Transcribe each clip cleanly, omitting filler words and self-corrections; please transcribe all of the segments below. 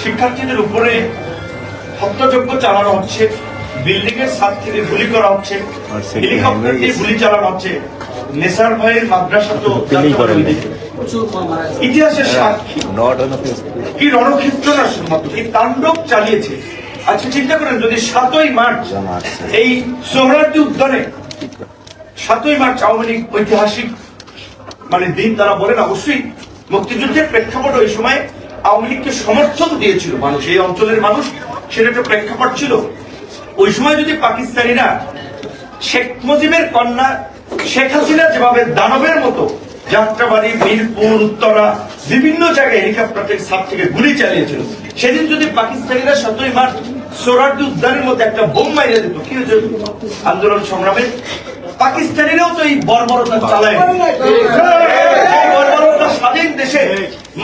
শিক্ষার্থীদের উপরে হত্যাযজ্ঞ চালানো হচ্ছে, বিল্ডিং এর ছাদ থেকে গুলি করা হচ্ছে, হেলিকপ্টার দিয়ে গুলি চালানো হচ্ছে, নেসার ভাইয়ের মাদ্রাসা তো ইতিহাসের সাক্ষী। কি রণক্ষেত্র না শুধুমাত্র এই তাণ্ডব চালিয়েছে। আজকে চিন্তা করেন যদি 7ই মার্চ এই সোহরাওয়ার্দী উদ্যানে 7ই মার্চ আওয়ামী লীগ ঐতিহাসিক দিন তারা বলেন, অবশ্যই মুক্তিযুদ্ধের প্রেক্ষাপট ওই সময় আওয়ামী লীগকে সমর্থন দিয়েছিল মানুষ, এই অঞ্চলের মানুষ, সেটা একটা প্রেক্ষাপট ছিল। ওই সময় যদি পাকিস্তানিরা শেখ মুজিবের কন্যা শেখ হাসিনা যেভাবে দানবের মতো যাত্রাবাড়ি, মিরপুর, উত্তরা বিভিন্ন জায়গায় হেলিকপ্টার থেকে ছাদ থেকে গুলি চালিয়েছিল, সেদিন যদি পাকিস্তানিরা 7ই মার্চ সোহরাওয়ার্দী উদ্যানের মধ্যে একটা বোম মাইরে দিত, কি হয়েছে আন্দোলন সংগ্রামে? পাকিস্তানিরাও তো এই বর্বরতা চালায়। বর্বরতা স্বাধীন দেশে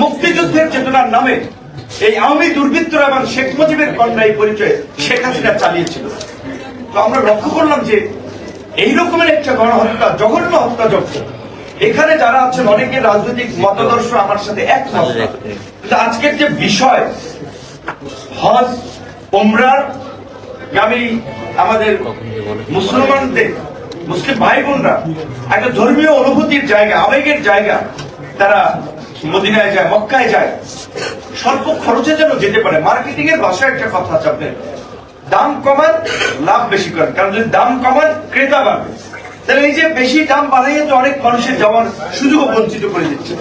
মুক্তিযুদ্ধের চেতনার নামে এই আওয়ামী দুর্বৃত্তরা এবং শেখ মুজিবের কন্যা এই পরিচয়ে শেখ হাসিনা চালিয়েছিল। তো আমরা লক্ষ্য করলাম যে এই রকমের একটা গণহত্যা, জঘন্য হত্যাযজ্ঞ, এখানে যারা আছেন অনেকের রাজনৈতিক মতাদর্শ আমার সাথে একমত। কিন্তু আজকের যে বিষয়, হজ ওমরার গামী আমাদের মুসলমানদের, মুসলিম ভাই বোনরা একটা ধর্মীয় অনুভূতির জায়গা, আবেগের জায়গা, তারা মদিনায় যায়, মক্কায় যায়, স্বল্প খরচে যেন যেতে পারে। মার্কেটিং এর ভাষায় একটা কথা আছে, আপনার দাম কমান লাভ বেশি করেন, কারণ যদি দাম কমান ক্রেতা বাড়বে। তাহলে এই যে বেশি দাম বাড়াইয়ে তো অনেক মানুষের যাওয়ার সুযোগ বঞ্চিত করে দিচ্ছে।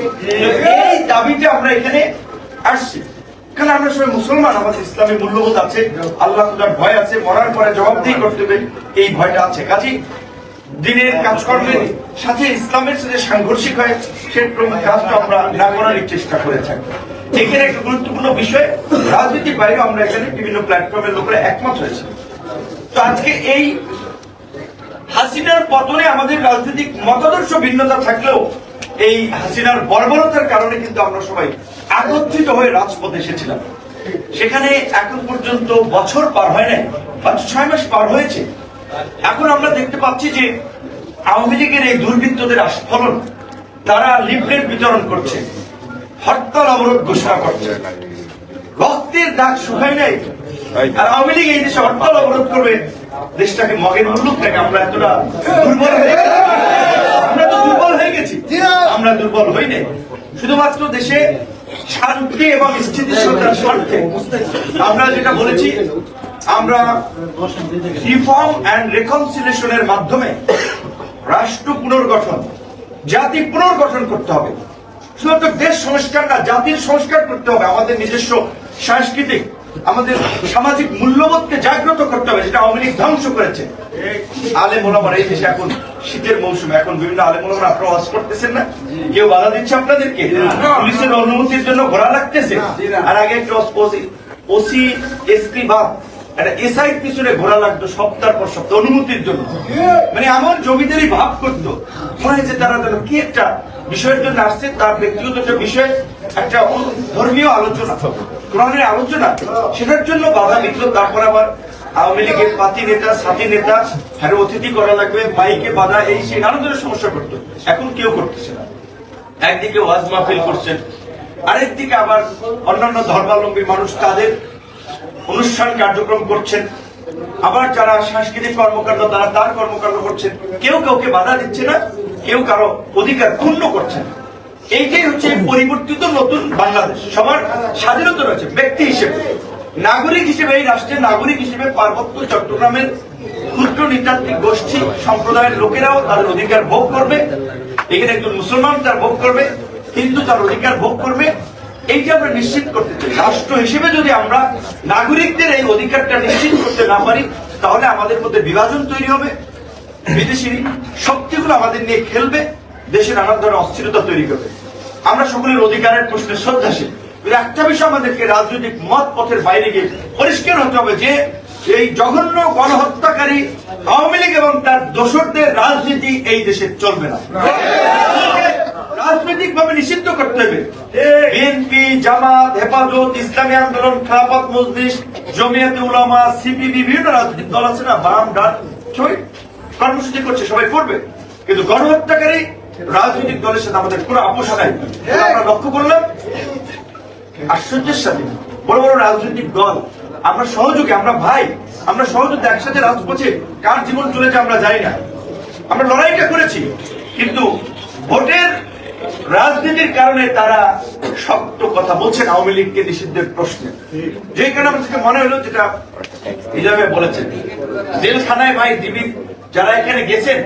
এই দাবিতে আমরা এখানে আসছি, কারণ আমরা সবাই মুসলমান, আমাদের ইসলামী মূল্যবোধ আছে, আল্লাহ তাআলার ভয় আছে, মরার পরে জবাবদিহি করতে হবে এই ভয়টা আছে। কাজী দিনের কাজকর্মের সাথে ইসলামের সাথে সাংঘর্ষিক হয় সেই কাজটা আমরা না করার চেষ্টা করে থাকি। এখানে একটা গুরুত্বপূর্ণ বিষয়, রাজনীতির বাইরেও আমরা এখানে বিভিন্ন প্ল্যাটফর্মের লোকেরা একমত হয়েছে। তো আজকে এই হাসিনার পতনে আমাদের রাজনৈতিক মতাদর্শ ভিন্নতা থাকলেও এই হাসিনার বর্বরতার কারণে কিন্তু আমরা সবাই একত্রিত হয়ে রাজপথে এসেছিলাম। সেখানে এখন পর্যন্ত বছর পার হয় নাই, 6 মাস পার হয়েছে। এখন আমরা দেখতে পাচ্ছি যে আওয়ামী লীগের এই দুর্বৃত্তদের আস্ফলন, তারা লিফলেট বিতরণ করছে, হরতাল অবরোধ ঘোষণা করছে, রক্তের দাগ শুকায় নাই। আর আওয়ামী লীগ এই দেশে হরতাল অবরোধ করবে, দেশটাকে মগের মুলুক থেকে আমরা এতটা দুর্বল হয়ে গেছি। আমরা তো দুর্বল হয়ে গেছি, আমরা দুর্বল হই নাই। শুধুমাত্র দেশে শান্তি এবং স্থিতিশীলতার স্বার্থে আমরা যেটা বলেছি, আমরা রিফর্ম এন্ড রিকনসিলিয়েশনের মাধ্যমে রাষ্ট্র পুনর্গঠন, জাতি পুনর্গঠন করতে হবে। শুধুমাত্র দেশ সংস্কার না, জাতির সংস্কার করতে হবে। আমাদের নিজস্ব সাংস্কৃতিক, আমাদের সামাজিক মূল্যবোধকে জাগ্রত করতে হবে, যেটা আওয়ামী লীগ ধ্বংস করেছে। আলেম ওলামারা এই দেশে এখন শীতের মৌসুমে, এখন বিভিন্ন আলেম ওলামারা আপনারা ওয়াজ করতেছেন না, কেউ বাধা দিচ্ছে আপনাদেরকে? পুলিশের অনুমতির জন্য ঘোরা লাগতেছে। আর আগে একটা ওসি এসপি বা একটা এসআই পিছনে ঘোরা লাগতো সপ্তাহ পর সপ্তাহ অনুমতির জন্য। আমার জমিদারি ভাব করতো, মনে হয়েছে তারা কি একটা বিষয়ের জন্য আসছে, তার ব্যক্তিগত একটা বিষয়, একটা ধর্মীয় আলোচনা, কোরআনের আলোচনা, সেটার জন্য বাধা দিত। তারপর আবার আওয়ামী লীগের পাতি নেতা, সাথী নেতা, হ্যাঁ অতিথি করা লাগবে, বাইকে বাধা, এই সেই নানা ধরনের সমস্যা করতো। এখন কেউ করতেছে না। একদিকে ওয়াজ মাহফিল করছেন, আরেকদিকে আবার অন্যান্য ধর্মাবলম্বী মানুষ তাদের অনুষ্ঠান কার্যক্রম করছেন, আবার যারা সাংস্কৃতিক কর্মকাণ্ড তারা তার কর্মকাণ্ড করছেন। কেউ কাউকে বাধা দিচ্ছে না, কেউ কারো অধিকার ক্ষুণ্ণ করছে না। এইটাই হচ্ছে পরিবর্তিত নতুন বাংলাদেশ। সবার স্বাধীনতা রয়েছে, ব্যক্তি হিসেবে, নাগরিক হিসেবে, এই রাষ্ট্রের নাগরিক হিসেবে পার্বত্য চট্টগ্রামের ক্ষুদ্র নৃতাত্ত্বিক গোষ্ঠী সম্প্রদায়ের লোকেরাও তাদের অধিকার ভোগ করবে। এখানে একজন মুসলমান তার ভোগ করবে, হিন্দু তার অধিকার ভোগ করবে। এইটা আমরা নিশ্চিত করতে চাই। রাষ্ট্র হিসেবে যদি আমরা নাগরিকদের এই অধিকারটা নিশ্চিত করতে না পারি, তাহলে আমাদের মধ্যে বিভাজন তৈরি হবে, বিদেশি শক্তিগুলো আমাদের নিয়ে খেলবে, দেশে নানা ধরনের অস্থিরতা তৈরি করবে। আমরা সকলের অধিকারের প্রশ্নে শ্রদ্ধাশীল, একটা বিষয় আমাদেরকে রাজনৈতিক মত পথের বাইরে গিয়ে পরিষ্কার হতে হবে যে এই জঘন্য গণহত্যাকারী আওয়ামী লীগ এবং তার দোসরদের রাজনীতি এই দেশে চলবে না। রাজনৈতিক ভাবে নিষিদ্ধ করতে হবে। বিএনপি, জামাত, হেফাজত, ইসলামী আন্দোলন, খেলাফত মজলিস, জমিয়াতে উলামা, সিপিবি, বিভিন্ন রাজনৈতিক দল আছে না, বাম ডান, সবাই কর্মসূচি করছে, সবাই করবে। কিন্তু গণহত্যাকারী রাজনৈতিক দলের সাথে আমাদের কোনো আপোষ নাই। আমরা লক্ষ্য করলাম আশ্চর্যের সাথে বড় বড় রাজনৈতিক দল আমরা সহযোগী, আমরা ভাই, আমরা সহযোগী একসাথে রাজপথে কার জীবন চলেছে আমরা জানি না। আমরা লড়াইটা করেছি, কিন্তু ভোটের রাজনীতির কারণে তারা শক্ত কথা বলছেন আওয়ামী লীগকে নিষিদ্ধের প্রশ্নে। যে কারণে আমার থেকে মনে হলো যেটা হিসাবে বলেছেন, জেলখানায় ভাই ডিবি যারা এখানে গেছেন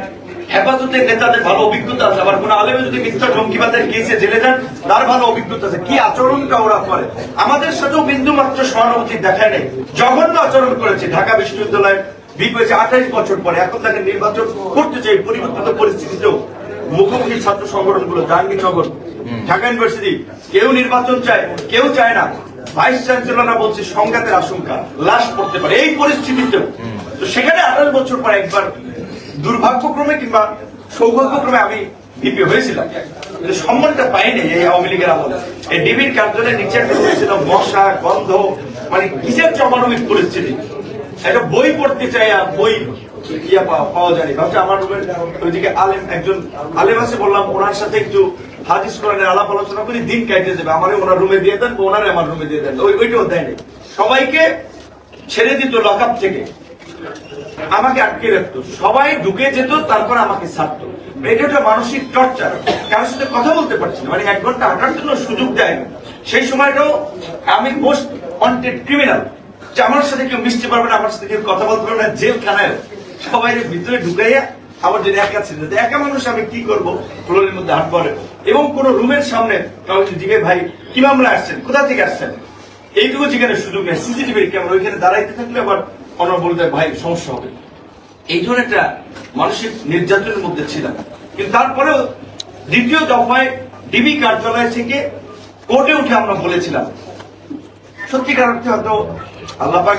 হেফাজতের নেতাদের ভালো অভিজ্ঞতা আছে, আবার কোন আলেমে যদি মিথ্যা জঙ্গিবাদের কেসে জেলে যান তার ভালো অভিজ্ঞতা আছে। কি আচরণটা ওরা করে আমাদের সাথেও বিন্দু মাত্র সহানুভূতি দেখায় নেই, জঘন্য আচরণ করেছে। ঢাকা বিশ্ববিদ্যালয় বিপ হয়েছে 28 বছর পরে, এখন তাকে নির্বাচন করতে চাই পরিবর্তিত পরিস্থিতিতেও মুখোমুখি ছাত্র সংগঠনগুলো, জাহাঙ্গীরনগর, ঢাকা ইউনিভার্সিটি, কেউ নির্বাচন চায়, কেউ চায় না। ভাইস চ্যান্সেলররা বলছে সংঘাতের আশঙ্কা, লাশ পড়তে পারে এই পরিস্থিতিতেও। তো সেখানে 28 বছর পরে একবার দুর্ভাগ্যক্রমে কিংবা সৌভাগ্যক্রমে আমি ভিপি হয়েছিলাম, কিন্তু সম্মানটা পাইনি এই আওয়ামী লীগের আমলে। এই ডিবির কার্যালয়ের নিচে একটা হয়েছিল মশা গন্ধ, মানে কিসের চমানবিক পরিস্থিতি। একটা বই পড়তে চাই, বই পাওয়া যায়নি। ভাবছি আমার রুমের ওইদিকে একজন আলেম আছে, বললাম ওনার সাথে একটু হাদিস কোরআনের আলাপ আলোচনা করি, দিন কাটে যাবে, আমারে ওনার রুমে দিয়ে দেন, ওনারে আমার রুমে দিয়ে দেন, ওইটাও দেয়নি। সবাইকে ছেড়ে দিত লকআপ থেকে, আমাকে আটকে রাখতো, সবাই ঢুকে যেত, তারপর আমাকে ছাড়তো। এটা একটা মানসিক টর্চার, কারোর সাথে কথা বলতে পারছি না, মানে 1 ঘন্টা হাঁটার জন্য সুযোগ দেয়। সেই সময়টাও আমি মোস্ট ওয়ান্টেড ক্রিমিনাল, যে আমার সাথে কেউ মিশতে পারবে না, আমার সাথে কেউ কথা বলতে পারবে না। জেলখানায় সবাই ভিতরে ঢুকাইয়া আমার যদি একা ছিল, একা মানুষ আমি কি করবো ফ্লোরের মধ্যে হাঁট করে। এবং কোন রুমের সামনে কাউকে জিজ্ঞেস ভাই কি মামলা আসছেন, কোথা থেকে আসছেন, এইটুকু জিজ্ঞাসার সুযোগ নেই। সিসিটিভির ক্যামেরা ওইখানে দাঁড়াইতে থাকলে আবার ওনারা বলে দেয় ভাই সমস্যা হবে। এই ধরনের একটা মানসিক নির্যাতনের মধ্যে ছিলাম। কিন্তু তারপরেও দ্বিতীয় দফায় ডিবি কার্যালয় থেকে কোর্টে উঠে আমরা বলেছিলাম, সত্যিকার অর্থে হয়তো আল্লাহ পাক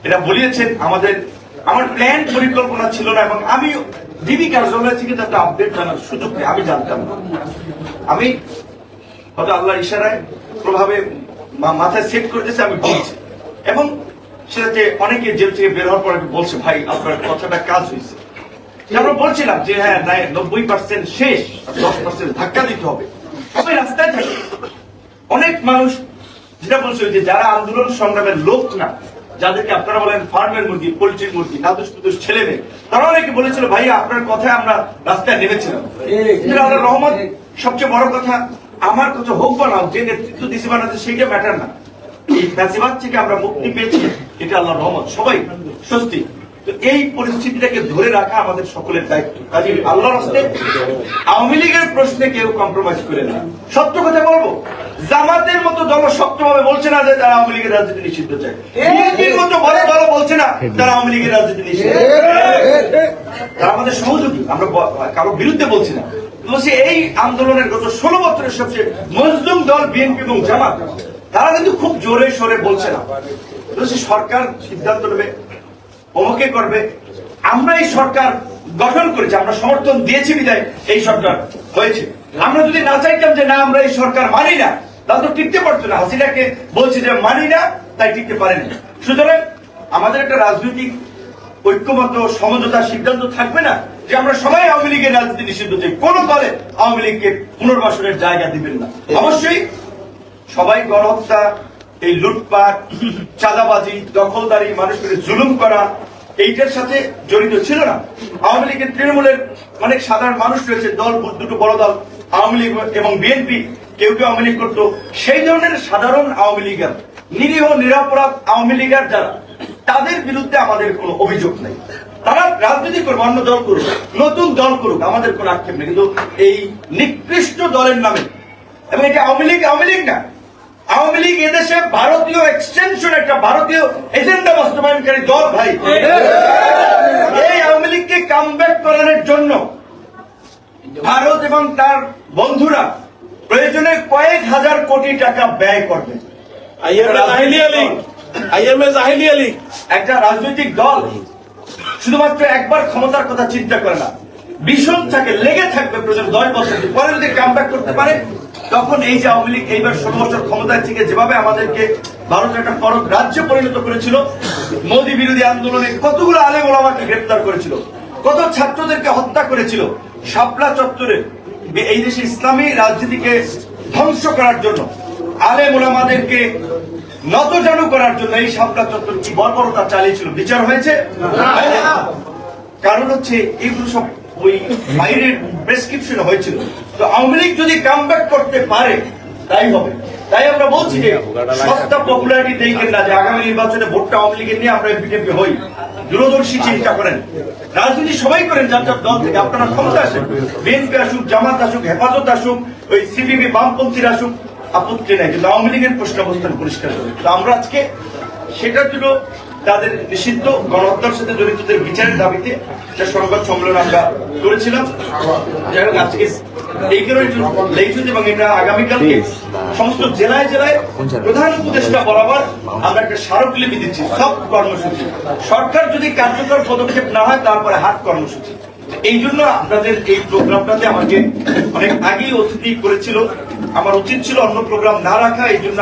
এটা বলিয়েছেন, আমার প্ল্যান পরিকল্পনা ছিল না। এবং আমি ডিবি কার্যালয় থেকে একটা আপডেট জানার সুযোগ নেই, আমি জানতাম না। আমি হয়তো আল্লাহর ইশারায় প্রভাবে মাথায় সেট করে দিয়েছে, আমি বলছি। এবং সেটাতে অনেকে জেল থেকে বের হওয়ার পর বলছে ভাই আপনার কথাটা কাজ হয়েছে। আমরা বলছিলাম যে হ্যাঁ 90% শেষ, 10% ধাক্কা দিতে হবে, সবাই রাস্তায় থাকে। অনেক মানুষ যেটা বলছে যে যারা আন্দোলন সংগ্রামের লোক না, যাদেরকে আপনারা বলেন ফার্মের মুরগি, পোল্ট্রির মুরগি, নাদুস পুদুস ছেলে মেয়ে, তারা অনেকে বলেছিল ভাই আপনার কথায় আমরা রাস্তায় নেমেছিলাম। আল্লাহর রহমত, সবচেয়ে বড় কথা আমার কথা হোক বা না, যে নেতৃত্ব দিছে বানাতে সেইটা ম্যাটার না, এই ফ্যাসিবাদ থেকে আমরা মুক্তি পেয়েছি, এটা আল্লাহর রহমত, সবাই স্বস্তি। তো এই পরিস্থিতিটাকে ধরে রাখা আমাদের সকলের দায়িত্ব। কাজে আল্লাহর রাস্তে আওয়ামী লীগের প্রশ্নে কেউ কম্প্রোমাইজ করে না। সত্য কথা বলবো, জামাতের মতো দল শক্তভাবে বলছে না যে তারা আওয়ামী লীগের রাজনীতি নিষিদ্ধ চায়, বিএনপির মতো বড় দল বলছে না তারা আওয়ামী লীগের রাজনীতি নিষিদ্ধ, তারা আমাদের সহযোগী, আমরা কারোর বিরুদ্ধে বলছি না। বলছি এই আন্দোলনের গত 16 বছরের সবচেয়ে মজলুম দল বিএনপি এবং জামাত, তারা কিন্তু খুব জোরে সোরে বলছে না। বলছি সরকার সিদ্ধান্ত নেবে, অমুকে করবে, আমরা এই সরকার গঠন করেছি, আমরা সমর্থন দিয়েছি বিদায় এই সরকার হয়েছে। আমরা যদি না চাইতাম যে না আমরা এই সরকার মানি না, তাহলে তো টিকতে পারতো না। হাসিনাকে বলছে যে মানি না, তাই টিকতে পারেনি। সুতরাং আমাদের একটা রাজনৈতিক ঐক্যমত সমঝোতার সিদ্ধান্ত থাকবে না যে আমরা সবাই আওয়ামী লীগের রাজনীতি নিষিদ্ধ চাই, কোন দলে আওয়ামী লীগকে পুনর্বাসনের জায়গা দিবেন না। অবশ্যই সবাই গণহত্যা, এই লুটপাট, চাঁদাবাজি, দখলদারি, মানুষকে জুলুম করা, এইটার সাথে জড়িত ছিল না। আওয়ামী লীগের তৃণমূলের অনেক সাধারণ মানুষ রয়েছে, দল দুটো বড় দল আওয়ামী লীগ এবং বিএনপি, কেউ কেউ আওয়ামী লীগ করতো। সেই ধরনের সাধারণ আওয়ামী লীগের, নিরীহ নিরপরাধ আওয়ামী লীগের যারা, তাদের বিরুদ্ধে আমাদের কোনো অভিযোগ নেই। তারা রাজনীতি করবে, অন্য দল করুক, নতুন দল করুক, আমাদের কোনো আক্ষেপ নেই। কিন্তু এই নিকৃষ্ট দলের নামে, এবং এটা আওয়ামী লীগ না, আওয়ামী লীগ এদেশে ভারতীয় এক্সটেনশন, একটা ভারতীয় এজেন্ডা বাস্তবায়নকারী দল ভাই। এই আওয়ামী লীগকে কামব্যাক করানোর জন্য ভারত এবং তার বন্ধুরা প্রয়োজনে কয়েক হাজার কোটি টাকা ব্যয় করবে। একটা রাজনৈতিক দল শুধুমাত্র একবার ক্ষমতার কথা চিন্তা করে না, ভীষণ থাকে, লেগে থাকবে প্রয়োজন 10 বছর পরে যদি কামব্যাক করতে পারে, তখন এই যে আওয়ামী লীগ এইবার 16 বছর ক্ষমতায় থেকে যেভাবে আমাদেরকে ভারতের একটা পরক রাজ্যে পরিণত করেছিল, মোদী বিরোধী আন্দোলনে কতগুলো আলেম ওলামাকে গ্রেপ্তার করেছিল, কত ছাত্রদেরকে হত্যা করেছিল, শাপলা চত্বরে এই দেশে ইসলামী রাজনীতিকে ধ্বংস করার জন্য আলেম ওলামাদেরকে নতজানু করার জন্য এই শাপলা চত্বর কি বর্বরতা চালিয়েছিল, বিচার হয়েছে? কারণ হচ্ছে এগুলো সব ওই বাইরের প্রেসক্রিপশন হয়েছিল। তো আওয়ামী লীগ যদি কামব্যাক করতে পারে তাই হবে। তাই আমরা বলছি যে সস্তা পপুলারিটি দেখেন না যে আগামী নির্বাচনে ভোটটা আওয়ামী লীগের নিয়ে আমরা বিজেপি হই। দূরদর্শী চিন্তা করেন, রাজনীতি সবাই করেন যার যার দল থেকে। আপনারা ক্ষমতা আসেন, বিএনপি আসুক, জামাত আসুক, হেফাজত আসুক, ওই সিপিবি বামপন্থীরা আসুক, আপত্তি নাই, কিন্তু আওয়ামী লীগের প্রশ্ন অবস্থান পরিষ্কার হবে। তো আমরা আজকে সেটার জন্য তাদের নিষিদ্ধ গণহত্যার সাথে জড়িতদের বিচারের দাবিতে একটা সংবাদ সম্মেলন আমরা করেছিলাম। যাই হোক, আজকে এই কারণে লেখচিত এবং এটা আগামীকালকে সমস্ত জেলায় জেলায় প্রধান উপদেষ্টা বরাবর আমরা একটা স্মারকলিপি দিচ্ছি। সব কর্মসূচি সরকার যদি কার্যকর পদক্ষেপ না হয় তারপরে হাট কর্মসূচি। এই জন্য আপনাদের এই প্রোগ্রামটাতে আমাকে অনেক আগেই অতিথি করেছিল, আমার উচিত ছিল অন্য প্রোগ্রাম না রাখা। এই জন্য